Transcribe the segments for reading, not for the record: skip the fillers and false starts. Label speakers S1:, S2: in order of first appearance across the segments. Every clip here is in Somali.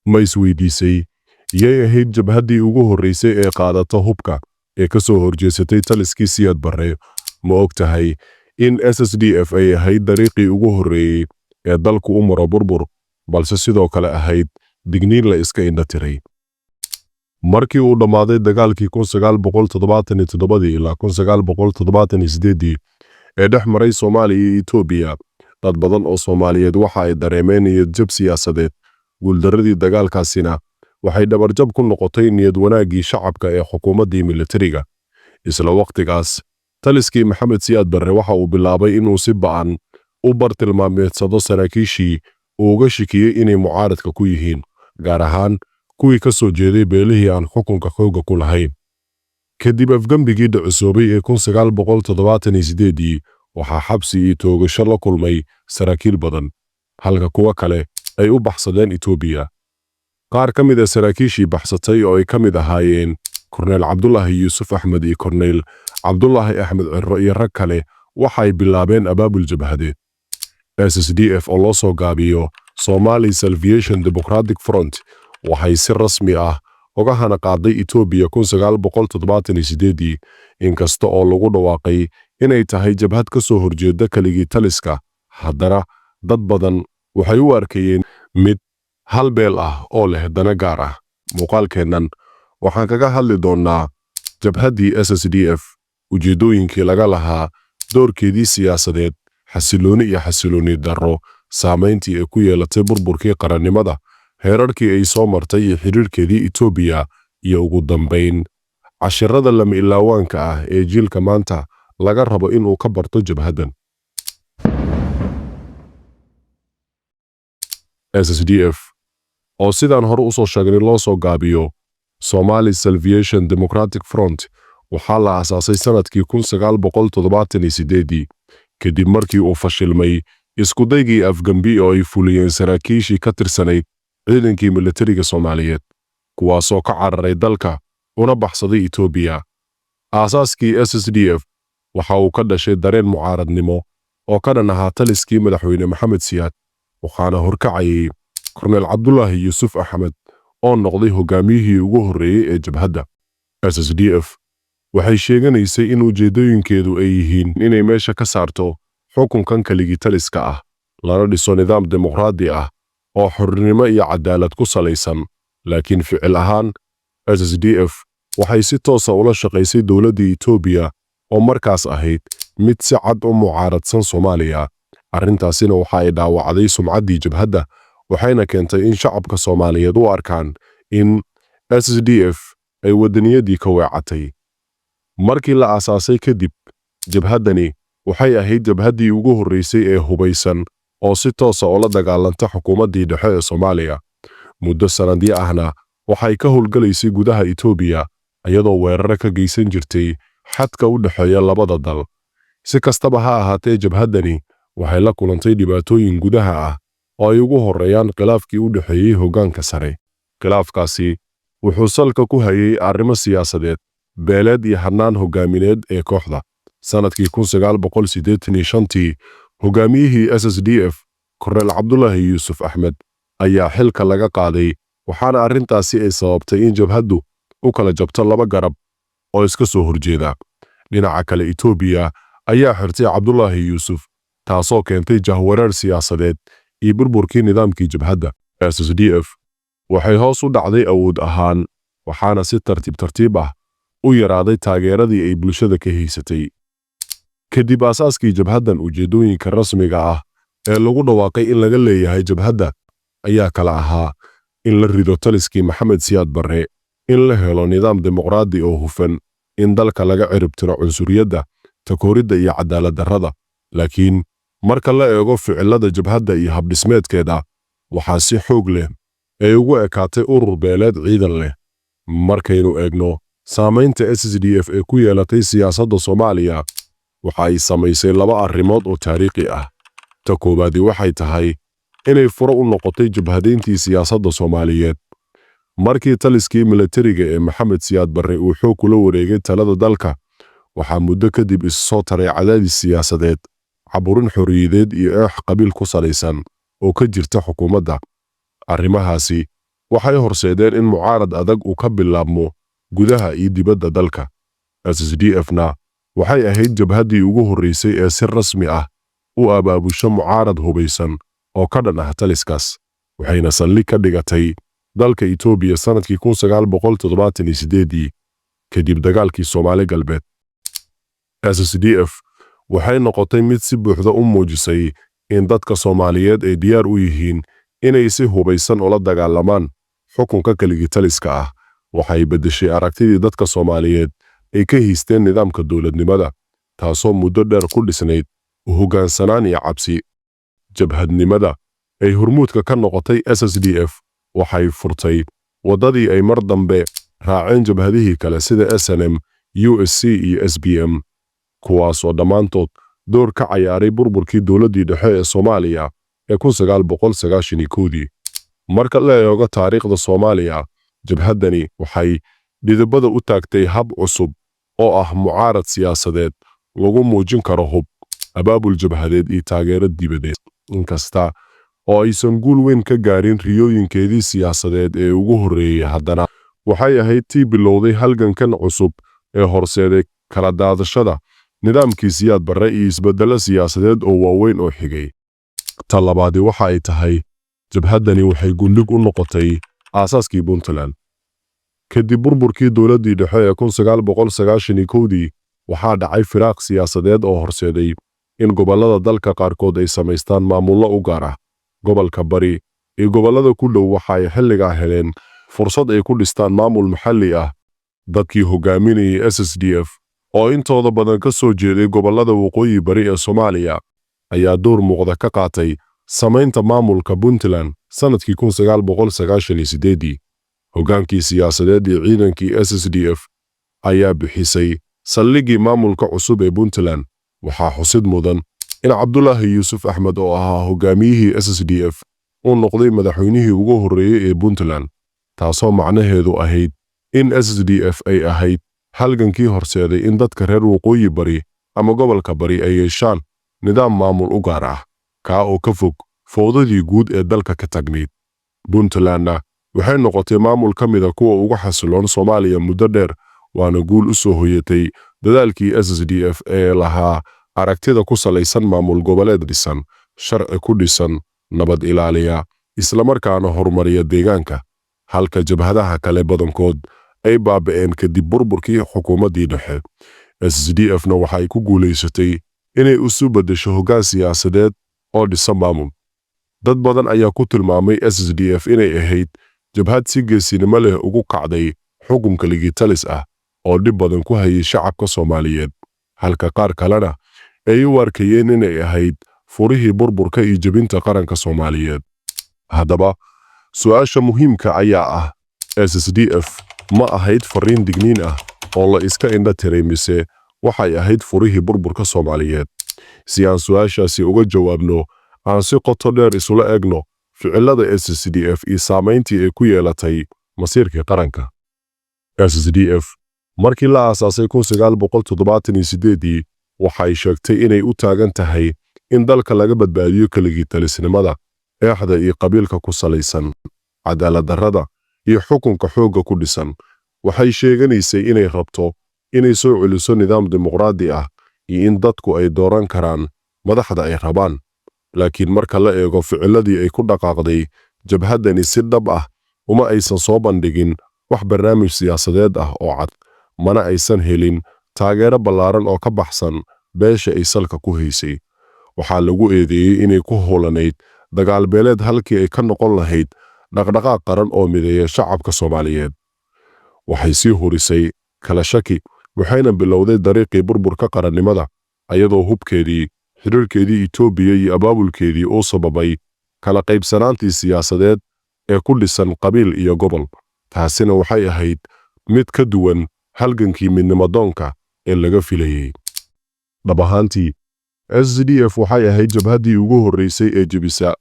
S1: ma isweydiisay yay ahayd jabhaddii ugu horreysay ee qaadata hubka ee ka soo horjeesatay taliskii Siyaad Barre? ma og tahay in SSDF ay ahayd dariiqii ugu horreeyey ee dalku u maro burbur, balse sidoo kale ahayd digniin la iska indha tiray? markii uu dhammaaday dagaalkii 1977 ilaa 1978 ee dhex maray Soomaaliya iyo Itoobiya, dad badan oo Soomaaliyeed waxa ay dareemeen niyad jab siyaasadeed. guuldaradii dagaalkaasina waxay dhabarjab ku noqotay niyad wanaaggii shacabka ee xukuumaddii militariga. isla waqtigaas, taliskii Maxamed Siyaad Barre waxa uu bilaabay inuu si ba'an u bartilmaameedsado saraakiishii uu uga shakiyey inay mucaaradka ku yihiin, gaar ahaan kuwii ka soo jeeday beelihii aan xukunka xoogga ku lahayn. kadib afgambigii dhacusoobay ee 1978 waxaa xabsi iyo toogasho la kulmay saraakiil badan, halka kuwa kale ay u baxsadeen Itoobiya. qaar ka mid ah saraakiishii baxsatay oo ay ka mid ahaayeen Korneyl Cabdulaahi Yuusuf Axmed iyo Korneyl Cabdulaahi Axmed Cirro iyo rag kale waxay bilaabeen abaabul jabhadeed. SSDF oo loo soo gaabiyo Somali Salvation Democratic Front waxay si rasmi ah uga hana qaaday Itoobiya 1978, inkasta oo lagu dhawaaqay inay tahay jabhad ka soo horjeeda kaligii taliska. haddana dad badan waxay u arkayeen mid hal beel ah oo leh dana gaar ah. muuqaalkeennan waxaan kaga hadli doonnaa jabhaddii SSDF, ujeeddooyinkii laga lahaa, doorkeedii siyaasadeed, xasilooni iyo xasilooni darro, saamayntii ay ku yeelatay burburkii qarannimada, heerarkii ay soo martay iyo xiriirkeedii Itoobiya, iyo ugu dambayn cashirada lama ilaawaanka ah ee jiilka maanta laga rabo inuu ka barto jabhaddan. SSDF oo sidaan hore u soo sheegnay loo soo gaabiyo Somali Salvation Democratic Front waxaa la aasaasay sanadkii 1978 kadib markii uu fashilmay iskudaygii afgambi oo ay fuliyeen saraakiishii ka tirsanayd ciidankii militariga Soomaaliyeed, kuwaasoo ka cararay dalka una baxsaday Itoobiya. aasaaskii SSDF waxa uu ka dhashay dareen mucaaradnimo oo ka dhan ahaa taliskii madaxweyne Maxamed Siyaad, waxaana horkacayay Korneyl Cabdulaahi Yuusuf Axmed oo noqday hogaamiyihii ugu horreeyey ee jabhadda. SSDF waxay sheeganaysay in ujeeddooyinkeedu ay yihiin inay meesha ka saarto xukunkan kaligii taliska ah, lana dhiso nidaam dimuqraadi ah oo xornimo iyo cadaalad ku salaysan. laakiin ficil ahaan, SSDF waxay si toosa ula shaqaysay dowladda Itoobiya oo markaas ahayd mid si cad u mucaaradsan Soomaaliya. arrintaasina waxa ay dhaawacday sumcaddii jabhadda, waxayna keentay in shacabka Soomaaliyeed u arkaan in SSDF ay wadaniyadii ka weecatay. markii la aasaasay kadib, jabhaddani waxay ahayd jabhaddii ugu horreysay ee hubaysan oo si toosa ula dagaalanta xukuumaddii dhexe ee Soomaaliya. muddo sanadyo ahna waxay ka howlgalaysay gudaha Itoobiya, iyadoo weeraro ka geysan jirtay xadka u dhexeeya labada dal. si kastaba ha ahaatee, jabhaddani waxay la kulantay dhibaatooyin gudaha ah oo ay ugu horreeyaan khilaafkii u dhexeeyey hoggaanka sare. khilaafkaasi wuxuu salka ku hayay arrimo siyaasadeed, beeleed iyo hannaan hoggaamineed ee kooxda. sanadkii 1985 hoggaamiyihii SSDF Korneyl Cabdulaahi Yuusuf Axmed ayaa xilka laga qaaday, waxaana arrintaasi ay sababtay in jabhaddu u kala jabto laba garab oo iska soo horjeeda. dhinaca kale, Itoobiya ayaa xirtay Cabdulaahi Yuusuf, taasoo keentay jahwareer siyaasadeed iyo burburkii nidaamkii jabhadda. SSDF waxay hoos u dhacday awood ahaan, waxaana si tartiib ah u yaraaday taageeradii ay bulshada ka haysatay. kadib aasaaskii jabhaddan, ujeeddooyinka rasmiga ah ee lagu dhawaaqay in laga leeyahay jabhadda ayaa kala ahaa in la rido taliskii Maxamed Siyaad Barre, in la helo nidaam dimuqraadi oo hufan, in dalka laga ciribtiro cunsuriyadda, takooridda iyo cadaalad darrada. laakiin marka la eego ficilada jabhadda iyo habdhismeedkeeda, waxaa si xoog leh ay ugu ekaatay urur beeleed ciidan leh. markaynu eegno saamaynta SSDF ee ku yeelatay siyaasadda Soomaaliya, waxa ay samaysay laba arrimood oo taariikhi ah. ta koowaadi waxay tahay inay furo u noqotay jabhadeyntii siyaasadda Soomaaliyeed. markii taliskii militariga ee Maxamed Siyaad Barre uu xoog kula wareegay talada dalka, waxaa muddo kadib isu soo taray cadaadis siyaasadeed, caburin xorriyadeed iyo eex qabiil ku salaysan oo ka jirta xukuumadda. arrimahaasi waxay horseedeen in mucaarad adag uu ka bilaabmo gudaha iyo dibadda dalka. SSDF-na waxay ahayd jabhaddii ugu horreysay ee si rasmi ah u abaabusho mucaarad hubaysan oo ka dhan ah taliskaas, waxayna saldhig ka dhigatay dalka Itoobiya sanadkii 1978 kadib dagaalkii Soomaali Galbeed. SSDF waxay noqotay mid si buuxda u muujisay in dadka Soomaaliyeed ay diyaar u yihiin inay si hubaysan ula dagaalamaan xukunka kaligitaliska ah. Waxay beddeshay aragtidii dadka Soomaaliyeed ay ka haysteen nidaamka dowladnimada, taasoo muddo dheer ku dhisnayd u hoggaansanaan iyo cabsi. Jabhadnimada ay hormuudka ka noqotay SSDF waxay furtay waddadii ay mar dambe raaceen jabhadihii kale sida SNM, USC iyo SPM, kuwaasoo dhammaantood door ka ciyaaray burburkii dowladdii dhexe ee Soomaaliya ee 1991. Marka la eego taariikhda Soomaaliya, jabhaddani waxay dhidibada u taagtay hab cusub oo ah mucaarad siyaasadeed lagu muujin karo hub, abaabul jabhadeed iyo taageero dibadeed. Inkasta oo aysan guul weyn ka gaarin riyooyinkeedii siyaasadeed ee ugu horreeyay, haddana waxay ahayd tii bilowday halgankan cusub ee horseeday kala daadashada nidaamkii Siyaad Barre iyo isbeddelo siyaasadeed oo waaweyn oo xigay. Ta labaadi waxa ay tahay jabhaddani waxay gundhig u noqotay aasaaskii Puntland. Kadib burburkii dowladdii dhexe ee 1991 waxaa dhacay firaaq siyaasadeed oo horseeday in gobollada dalka qaarkood ay samaystaan maamullo u gaar ah. Gobolka Bari iyo gobollada ku dhow waxa ay xilligaa heleen fursad ay ku dhistaan maamul maxalli ah. Dadkii hogaaminayay SSDF oo intooda badan ka soo jeeday gobollada waqooyi bari ee Soomaaliya ayaa door muuqda ka qaatay samaynta maamulka Puntland sanadkii 1998. Hoggaankii siyaasadeed iyo ciidankii SSDF ayaa bixisay saldhiggii maamulka cusub ee Puntland. Waxaa xusid mudan in Cabdulaahi Yuusuf Axmed oo ahaa hoggaamiyihii SSDF uu noqday madaxweynihii ugu horreeyay ee Puntland, taasoo macnaheedu ahayd in SSDF ay ahayd halgankii horseeday in dadka reer waqooyi bari ama gobolka bari ay yeeshaan nidaam maamul u gaar ah, kaa oo ka fog fowdadii guud ee dalka ka tagnayd. Puntlandna waxay noqotay maamul ka mid ah kuwa ugu xasiloon Soomaaliya muddo dheer, waana guul u soo hoyatay dadaalkii SSDF ee lahaa aragtida ku salaysan maamul goboleed dhisan, sharci ku dhisan, nabad ilaaliya, isla markaana horumariya deegaanka, halka jabhadaha kale badankood ay baaba'een kadib burburkii xukuumaddii dhexe. SSDF-na waxay ku guulaysatay inay isu beddesho hoggaan siyaasadeed oo dhisan maamul. Dad badan ayaa ku tilmaamay SSDF inay ahayd jabhad si geesinimo leh ugu kacday xukun kaligitalis ah oo dhib badan ku hayay shacabka Soomaaliyeed, halka qaar kalena ay u arkayeen inay ahayd furihii burburka iyo jebinta qaranka Soomaaliyeed. Haddaba, su'aasha muhiimka ayaa ah, SSDF ma ahayd fariin digniin ah oo la iska indha tiray mise waxay ahayd furihii burburka Soomaaliyeed? Si aan su'aashaasi uga jawaabno, aan si qoto dheer isula eegno ficilada SSDF iyo saamayntii ay ku yeelatay masiirkii qaranka. SSDF markii la aasaasay 1978 waxay sheegtay inay u taagan tahay in dalka laga badbaadiyo kaligitalisnimada, eexda iyo qabiilka ku salaysan, cadaalad darrada iyo xukunka xoogga ku dhisan. Waxay sheeganaysay inay rabto inay soo celiso nidaam dimuqraadi ah iyo in dadku ay dooran karaan madaxda ay rabaan. Laakiin marka la eego ficiladii ay ku dhaqaaqday jabhaddani si dhab ah uma aysan soo bandhigin wax barnaamij siyaasadeed ah oo cad, mana aysan helin taageero ballaaran oo ka baxsan beesha ay salka ku haysay. Waxaa lagu eedeeyey inay ku howlanayd dagaal beeleed halkii ay ka noqon lahayd dhaqdhaqaaq qaran oo mideeya shacabka Soomaaliyeed. Waxay sii hurisay kala shaki, waxayna bilowday dariiqii burburka qarannimada ayadoo hubkeedii, xiriirkeedii Itoobiya iyo abaabulkeedii uu sababay kala qaybsanaantii siyaasadeed ee ku dhisan qabiil iyo gobol. Taasina waxay ahayd mid ka duwan halgankii midnimadoonka ee laga filayay. Dhab ahaantii, SSDF waxay ahayd jabhaddii ugu horreysay ee jebisa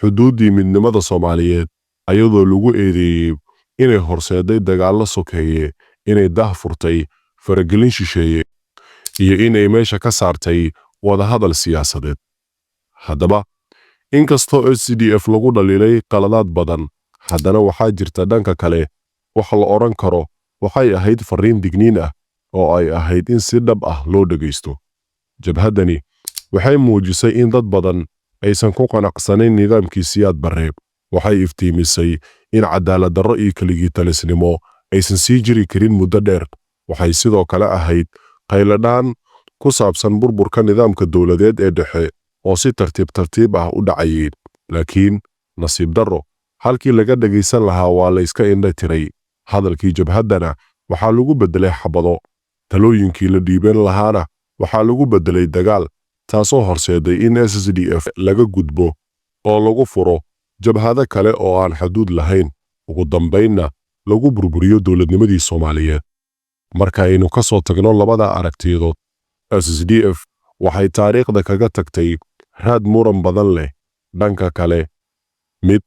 S1: xuduuddii midnimada Soomaaliyeed, ayadoo lagu eedeeyey inay horseeday dagaallo sokeeye, inay furtay faragelin shisheeye, iyo inay meesha ka saartay wadahadal siyaasadeed. Haddaba, inkastoo SSDF lagu dhaliilay qaladaad badan, haddana waxaa jirta dhanka kale wax la oran karo waxay ahayd fariin digniin ah oo ay ahayd in si dhab ah loo dhageysto. Jabhaddani waxay muujisay in dad badan aysan ku qanacsanayn nidaamkii Siyaad Barre. Waxay iftiimisay in cadaalad darro iyo keligii talisnimo aysan sii jiri karin muddo dheer. Waxay sidoo kale ahayd qayladhaan ku saabsan burburka nidaamka dowladeed ee dhexe oo si tartiib ah u dhacayay. Laakiin nasiib darro, halkii laga dhageysan lahaa waa la iska indha tiray. Hadalkii jabhaddana waxaa lagu bedelay xabado. Talooyinkii la dhiiban lahaana waxaa lagu bedelay dagaal, taasoo horseeday in SSDF laga gudbo oo lagu furo jabhado kale oo aan xuduud lahayn. Ugu dambaynna lagu burburiyo dowladnimadii Soomaaliyeed. Marka aynu ka soo tagno labada aragtiyadood, SSDF waxay taariikhda kaga tagtay raad muran badan leh. Dhanka kale, mid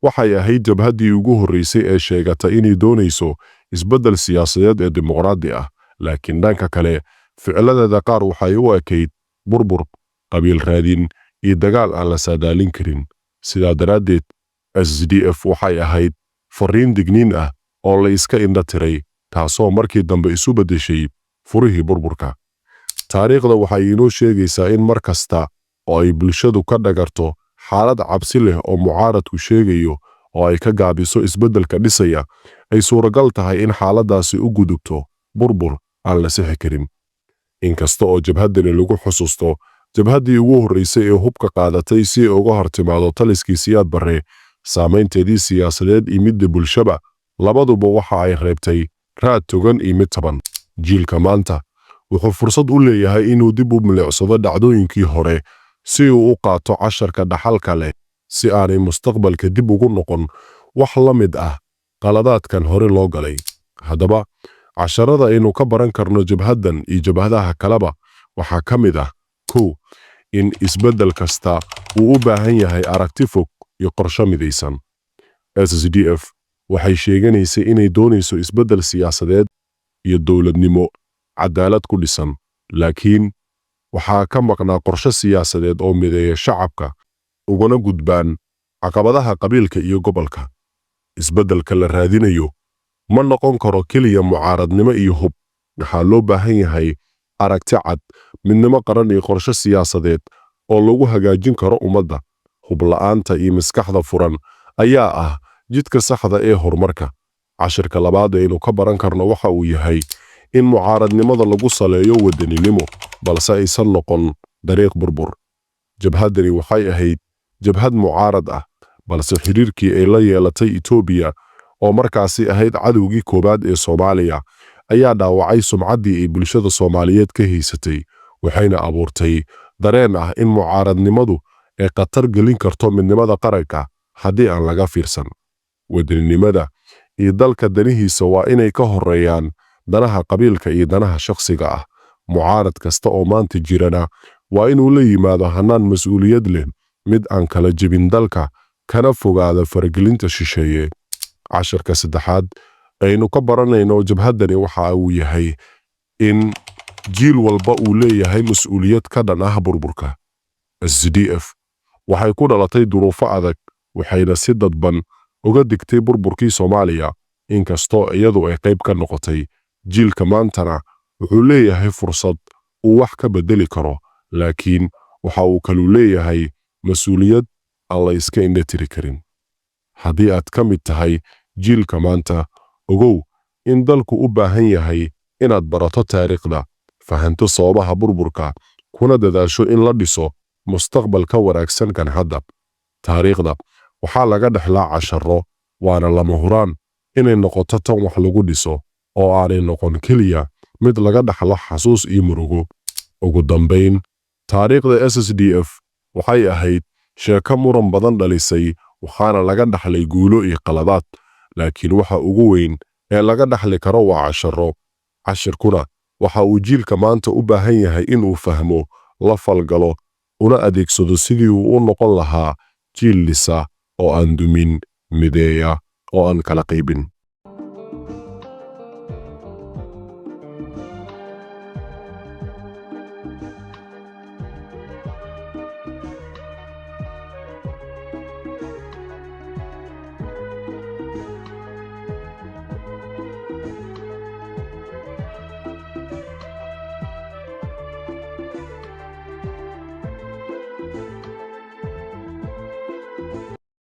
S1: waxay ahayd jabhaddii ugu horreysay ee sheegata inay doonayso isbeddel siyaasadeed ee dimuqraadi ah. Laakiin dhanka kale, ficiladeeda qaar waxay u ekayd burbur, qabiil raadin iyo dagaal aan la saadaalin karin. Sidaa daraaddeed, SSDF waxay ahayd fariin digniin ah oo la iska indha tiray, taasoo markii dambe isu beddeshay furihii burburka. Taariikhda waxay inoo sheegaysaa in mar kasta oo ay bulshadu ka dhagarto xaalad cabsi leh oo mucaaradku sheegayo oo ay ka gaabiso isbeddelka dhisaya, ay suuragal tahay in xaaladdaasi u gudubto burbur aan la sixi karin. Inkasta oo jabhaddani lagu xusuusto jabhaddii ugu horreysay ee hubka qaadatay si ay uga hortimaado taliskii Siyaad Barre, saamaynteedii siyaasadeed iyo midda bulshaba labaduba waxa ay reebtay raad togan iyo mid taban. Jiilka maanta wuxuu fursad u leeyahay inuu dib u milicsado dhacdooyinkii hore si uu u qaato casharka dhaxalka leh, si aanay mustaqbalka dib ugu noqon wax la mid ah qaladaadkan hore loo galay. Haddaba, casharada aynu ka baran karno jabhaddan iyo jabhadaha kaleba waxaa ka mid ah: 1. In isbeddel kasta uu u baahan yahay aragti fog iyo qorshe midaysan. SSDF waxay sheeganaysay inay doonayso isbeddel siyaasadeed iyo dowladnimo cadaalad ku dhisan, laakiin waxaa ka maqnaa qorshe siyaasadeed oo mideeya shacabka ugana gudbaan caqabadaha qabiilka iyo gobolka. Isbeddelka la raadinayo ma noqon karo keliya mucaaradnimo iyo hub. Waxaa loo baahan yahay aragti cad, midnimo qaran iyo qorshe siyaasadeed oo lagu hagaajin karo ummadda. Hub la'aanta iyo maskaxda furan ayaa ah jidka saxda ee horumarka. Cashirka labaad aynu ka baran karno waxa uu yahay in mucaaradnimada lagu saleeyo wadaninimo, balse aysan noqon dariiq burbur. Jabhaddani waxay ahayd jabhad mucaarad ah, balse xiriirkii ay la yeelatay Itoobiya oo markaasi ahayd cadowgii koobaad ee Soomaaliya ayaa dhaawacay sumcaddii ay bulshada Soomaaliyeed ka haysatay, waxayna abuurtay dareen ah in mucaaradnimadu ay khatar gelin karto midnimada qaranka haddii aan laga fiirsan. Wadaninimada iyo dalka danihiisa waa inay ka horeeyaan danaha qabiilka iyo danaha shakhsiga ah. Mucaarad kasta oo maanta jirana waa inuu la yimaado hannaan mas'uuliyad leh, mid aan kala jebin dalka kana fogaada faragelinta shisheeye. Cashirka saddexaad aynu ka baranayno jabhaddani waxa uu yahay in jiil walba uu leeyahay mas'uuliyad ka dhan ah burburka. SSDF waxay ku dhalatay duruufo adag, waxayna si dadban uga digtay burburkii Soomaaliya, inkastoo iyadu ay qayb ka noqotay. Jiilka maantana wuxuu leeyahay fursad uu wax ka bedeli karo, laakiin waxa uu kaloo leeyahay mas'uuliyad aan la iska indha tiri karin. Haddii aad ka mid tahay jiilka maanta, ogow in dalku u baahan yahay inaad barato taariikhda, fahanto sababaha burburka, kuna dadaasho in la dhiso mustaqbal ka wanaagsan kan hadda. Taariikhda waxaa laga dhexlaa casharro, waana lama huraan inay noqoto tan wax lagu dhiso oo aanay noqon keliya mid laga dhaxlo xasuus iyo murugo. Ugu dambayn, taariikhda SSDF waxay ahayd sheeko muran badan dhalisay, waxaana laga dhaxlay guulo iyo qaladaad, laakiin waxa ugu weyn ee laga dhaxli karo waa casharro. Cashirkuna waxa uu jiilka maanta u baahan yahay inuu fahmo, la falgalo, una adeegsado sidii uu u noqon lahaa jiil lisa oo aan dumin, mideeya oo aan kala qaybin.